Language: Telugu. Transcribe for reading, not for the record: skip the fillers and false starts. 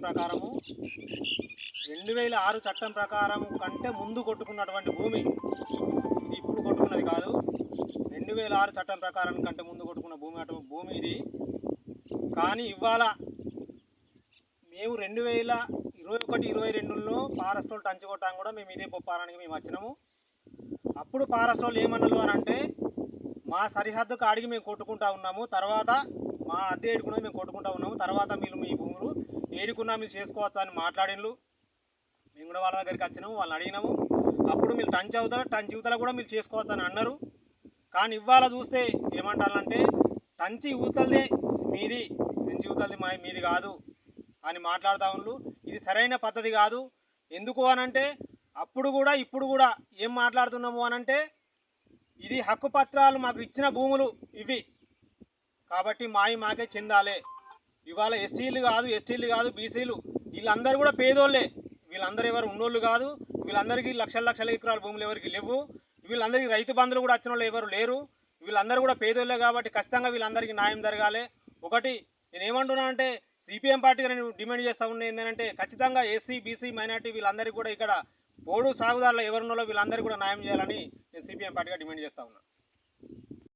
ప్రకారము 2006 చట్టం ప్రకారం కంటే ముందు కొట్టుకున్నటువంటి భూమి ఇది, ఇప్పుడు కొట్టుకున్నది కాదు. 2006 చట్టం ప్రకారం కంటే ముందు కొట్టుకున్న భూమి ఇది. కానీ ఇవాళ మేము 2021-22లో ఫారెస్ట్ వాళ్ళు టంచి కొట్టాం కూడా మేము ఇదే పొప్పారానికి మేము వచ్చినాము. అప్పుడు ఫారెస్ట్ వాళ్ళు ఏమన్నారు అని అంటే, మా సరిహద్దు కాడికి మేము కొట్టుకుంటా ఉన్నాము, తర్వాత మా అద్దె ఏడుకున్నది మేము కొట్టుకుంటా ఉన్నాము, తర్వాత మీరు మీ భూములు ఏడుకున్నా మీరు చేసుకోవచ్చు అని మాట్లాడినలు. మేము కూడా వాళ్ళ దగ్గరికి వచ్చినాము, వాళ్ళని అడిగినాము. అప్పుడు మీరు టంచ్ యువతల కూడా మీరు చేసుకోవచ్చు అని అన్నారు. కానీ ఇవాళ చూస్తే ఏమంటారంటే, టంచి యువతలదే మీది, టంచి యువతలది మీది కాదు అని మాట్లాడుతూ ఉన్నారు. ఇది సరైన పద్ధతి కాదు. ఎందుకు అనంటే, అప్పుడు కూడా ఇప్పుడు కూడా ఏం మాట్లాడుతున్నాము అనంటే, ఇది హక్కు పత్రాలు మాకు ఇచ్చిన భూములు ఇవి, కాబట్టి మాకే చెందాలి. ఇవాళ ఎస్సీలు కాదు, ఎస్టీలు కాదు, బీసీలు వీళ్ళందరూ కూడా పేదోళ్ళే. వీళ్ళందరూ ఎవరు ఉన్నోళ్ళు కాదు. వీళ్ళందరికీ లక్షల ఎకరాల భూములు ఎవరికి లేవు. వీళ్ళందరికీ రైతు బంధువులు కూడా వచ్చిన వాళ్ళు ఎవరు లేరు. వీళ్ళందరూ కూడా పేదోళ్ళే కాబట్టి ఖచ్చితంగా వీళ్ళందరికీ న్యాయం జరగాలి. ఒకటి నేను ఏమంటున్నానంటే, సిపిఎం పార్టీగా నేను డిమాండ్ చేస్తూ ఉన్నది ఏంటంటే, ఖచ్చితంగా ఎస్సీ బీసీ మైనార్టీ వీళ్ళందరికీ కూడా ఇక్కడ పోడు సాగుదారులు ఎవరున్నారో వీళ్ళందరికీ కూడా న్యాయం చేయాలని నేను సిపిఎం పార్టీగా డిమాండ్ చేస్తూ ఉన్నాను.